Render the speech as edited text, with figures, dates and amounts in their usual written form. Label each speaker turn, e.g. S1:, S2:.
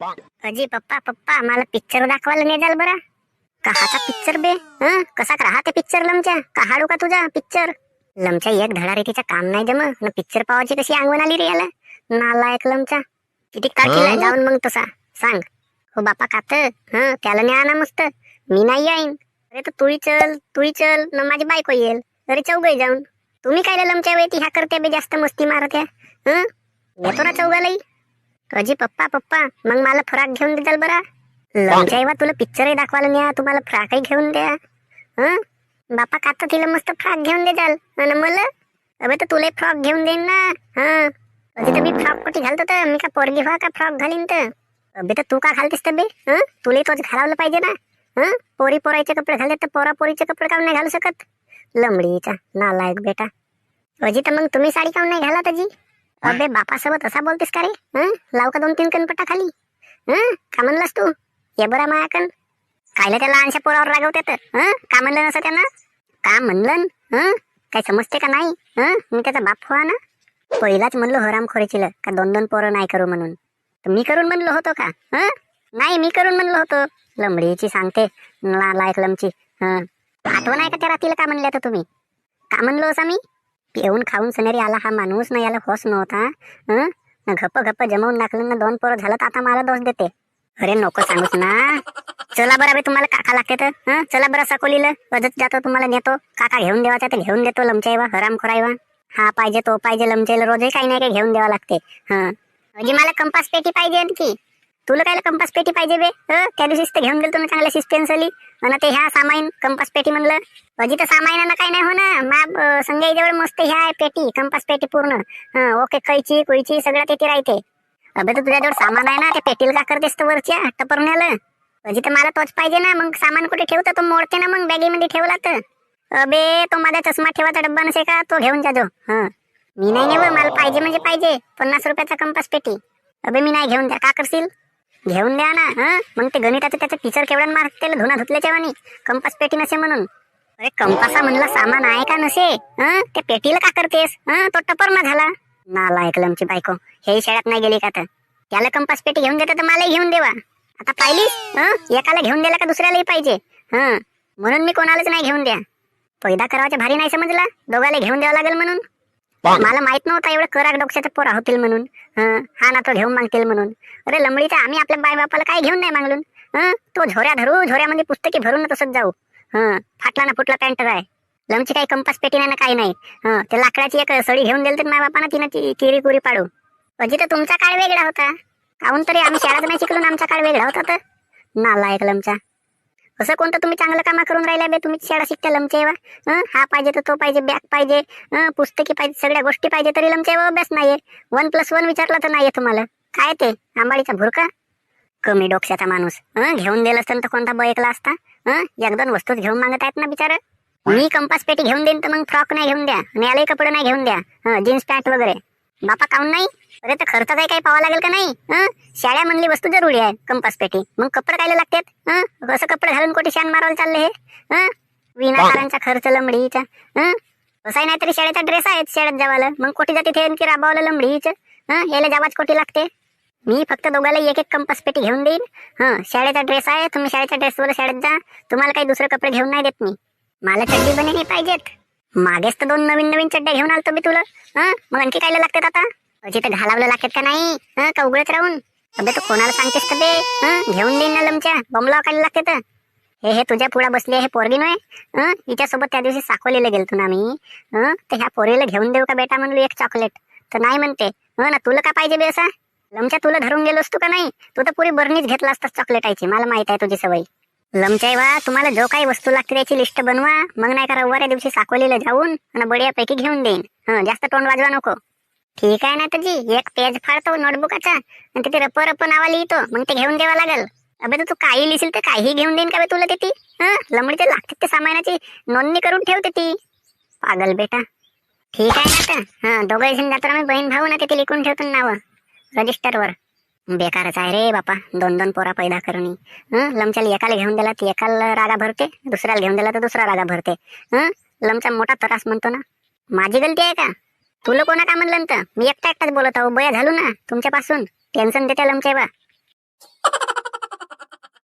S1: अजी पप्पा पप्पा मला पिक्चर दाखवायला नाही जाल बरा. कहाचा पिक्चर बे? कसा राहते पिक्चर लमच्या? काढू का तुझा पिक्चर? लमच्या एक धडा रीतीचा काम नाही जम न पिक्चर पावाची कशी अंगवण आली रे याला. नालायक लमच्या. किती तारखेला जाऊन मग तसा सांग. हो बापा कात त्याला नाही आणा मस्त. मी नाही येईन. अरे तर तुही चल न माझी बायको येईल. अरे चौघही जाऊन. तुम्ही काय लमच्या वेळी ह्या करते बे जास्त मस्ती मारत ह्या. येतो ना चौघालाही. अजी पप्पा पप्पा मग मला फ्रॉक घेऊन देताल बरा. लमच्या तुला पिक्चरही दाखवायला न्या तुम्हाला फ्रॉकही घेऊन द्या. बापा काता तिला मस्त फ्रॉक घेऊन देताल आणि मला अबे तर तुला फ्रॉक घेऊन देईन ना. अजी तर मी फ्रॉक कुठे घालतो तर मी का पोरगी व्हा का फ्रॉक घालीन तर. अबे तर तू का घालतेस तर बे? तुला तोच घालावलं पाहिजे ना. पोरी पोरायचे कपडे घालते तर पोरा पोरीचे कपडे काऊन नाही घालू शकत? लमडीचा नालायक बेटा. अजी तर मग तुम्ही साडी काऊन नाही घालत अजी? अबे बापासोबत असा बोलतेस का रे? लाव का 2-3 कनपट्टा खाली? का म्हणलास तू? ये बरा मायाकन कायला त्या लहानशा पोरावर रागवते तर? का म्हणलं नसं त्यानं? का म्हणलं? काय समजते का नाही? मी त्याचा बाप व्हा ना. पहिलाच म्हणलो हरामखोरीचील का 2-2 पोरं नाही करू म्हणून. तर मी करून म्हणलो होतो का? नाही मी करून म्हणलो होतो. लंबडीची सांगते लायक लमची. आठवण आहे का त्या रात्रीला का म्हणले आता तुम्ही? का म्हणलो असा मी? पिऊन खाऊन सनेरी आला हा माणूस ना याला होस नव्हता. घप्प जमवून टाकलं ना 2 पोरं झालं तर आता मला दोष देते. अरे नको सांगूच ना. चला बरं बे तुम्हाला काका लागते तर चला बरं सकोलीला अजच जातो तुम्हाला नेतो. काका घेऊन देवाचा तर घेऊन देतो लमचाईवा हराम खोराईवा. हा पाहिजे तो पाहिजे लमचाईला रोजही काही नाही काही घेऊन द्यावा लागते. अजी मला कंपास पेटी पाहिजे आणखी. तुला काय कंपास पेटी पाहिजे बे? त्या दिवशीच तर घेऊन गेलो ना चांगल्या सिस्पेन्स आली आणि ते ह्या सामाईन कंपास पेटी म्हणलं. अजी तर सामाईना काही नाही हो ना. मा संगईजवळ मस्त ह्या आहे पेटी कंपास पेटी पूर्ण. ओके कैची कुईची सगळं ते राहते. अबे तर तुझ्याजवळ सामान आहे ना ते पेटीला का करतेस तर वरच्या टपरण्याला. अजी तर मला तोच पाहिजे ना. मग सामान कुठे ठेवतो तो मोडते ना मग बॅगेमध्ये ठेवला तर. अबे तो माझा चष्मा ठेवायचा डब्बा नसे का तो घेऊन जाजो. मी नाही नेव मला पाहिजे म्हणजे पाहिजे 50 रुपयाचा कंपास पेटी. अबे मी नाही घेऊन द्या का करशील? घेऊन द्या ना. मग ते गणिताचं त्याचं टीचर केवढ्या मार्क त्याला धुना धुतल्याच्या वाणी कंपास पेटी नसे म्हणून. अरे कंपासा म्हणला सामान आहे का नसे? त्या पेटीला का करतेस? तो टपर ना झाला. नालायक लमची बायको. हे शाळेत नाही गेली का तर? त्याला कंपास पेटी घेऊन देता तर मलाही घेऊन देवा. आता पाहिलीस एकाला घेऊन दिला का दुसऱ्यालाही पाहिजे. म्हणून मी कोणालाच नाही घेऊन द्या. पैदा करावाच्या भारी नाही समजला दोघाला घेऊन द्यावं लागेल म्हणून. मला माहित नव्हतं एवढं कराक डोक्याचे पोरा होतील म्हणून. हा ना तो घेऊन मागतील म्हणून. अरे लंबडीचा आम्ही आपल्या बाय बापाला काही घेऊन नाही मागलून. तो झोऱ्या धरू झोऱ्यामध्ये पुस्तकी भरून तसंच जाऊ. फाटला ना फुटला पॅन्टर आहे. लमची काही कंपास पेटी नाही ना काही नाही. त्या लाकडाची एक सळी घेऊन दिली तर माझ्या बापानं तिनं किरी कुरी पाडू. अजी तर तुमचा काळ वेगळा होता. काहून तरी आम्ही शाळेत नाही शिकलो आमचा काळ वेगळा होता तर. नालायक लमचा. असं कोणतं तुम्ही चांगलं कामा करून राहिल्या बे? तुम्ही शाळा शिकता लमचेवा. हा पाहिजे तर तो पाहिजे बॅग पाहिजे पुस्तकी पाहिजे सगळ्या गोष्टी पाहिजे तरी लमचेवा अभ्यास नाहीये. 1+1 विचारला तर नाहीये तुम्हाला. काय ते आंबाडीचा भुरका? कमी डोक्याचा माणूस. घेऊन दिलं असतं तर कोणता बयकला असता. 1-2 वस्तूच घेऊन मागत आहेत ना बिचार. मी कंपास पेटी घेऊन देईन तर मग फ्रॉक नाही घेऊन द्या आणि यालाही कपडे नाही घेऊन द्या. जीन्स पॅन्ट वगैरे. बापा काऊन नाही? अरे तर खर्च काही पाहावं लागेल का नाही? शाळा म्हणली वस्तू जरुरी आहे कंपास पेटी. मग कपडे कायला लागतात? असं कपडे घालून कुठे शान मारायला चालले हे? विनाकारांचा खर्च लंबडीचा. असंही नाही तरी शाळेचा ड्रेस आहे शाळेत जावाला. मग कुठे जाते ते आणखी राबावलं लंबडीच. याला जावाच कोटी लागते. मी फक्त दोघाला एक कंपास पेटी घेऊन देईन. शाळेचा ड्रेस आहे तुम्ही शाळेच्या ड्रेसवर शाळेत जा. तुम्हाला काही दुसरे कपडे घेऊन नाही देत मी. मला चड्डी बने नाही पाहिजेत. मागेच तर 2 नवीन चड्ड्या घेऊन आलतो मी तुला. मग आणखी कायला लागतात आता? अजी तर घालावलं लागतात का नाही? का उघडच राहून? अबे तू कोणाला सांगतेस तर बे? घेऊन देईन ना लमच्या बमलाव कायला लागते तर. हे तुझ्या पुढे बसली आहे पोरगी नव्हे. हिच्यासोबत त्या दिवशी साकोलीला गेलतो ना मी. तर ह्या पोरीला घेऊन देऊ का बेटा म्हणलो एक चॉकलेट. तर नाही म्हणते. ना तुला का पाहिजे बे असा? लमच्या तुला धरून गेलो असतो का नाही? तू तर पुरी बरणीच घेतला असतास चॉकलेटाची. मला माहित आहे तुझी सवय. लमचाईवा तुम्हाला जो काही वस्तू लागते त्याची लिस्ट बनवा. मग नाही का रविवारी दिवशी साकोलीला जाऊन आणि बढियापैकी घेऊन देईन. जास्त तोंड वाजवा नको. ठीक आहे ना तुझी. एक पेज फाडतो नोटबुकाचा आणि तिथे रप नावा लिहितो. मग ते घेऊन द्यावा लागेल. अबे तू काही लिहिशील तर काही घेऊन देईन का बे तुला ते ती? लंबडीचे लागते ते सामानाची नोंदणी करून ठेवते ती. पागल बेटा. ठीक आहे ना आता. दोघं जण जातो आम्ही बहीण भाऊ ना तिथे लिखून ठेवतो नाव रजिस्टरवर. बेकारच आहे रे बापा 2-2 पोरा पैदा करणी. लमच्याला एकाला घेऊन दिला तर एकाला रागा भरते. दुसऱ्याला घेऊन दिला तर दुसरा रागा भरते. लमचा मोठा त्रास म्हणतो ना. माझी गलती आहे का? तुला कोणा का म्हणलं तर मी एकटाच बोलत आहो. बया झालो ना तुमच्यापासून. टेन्शन देते लमचे बा.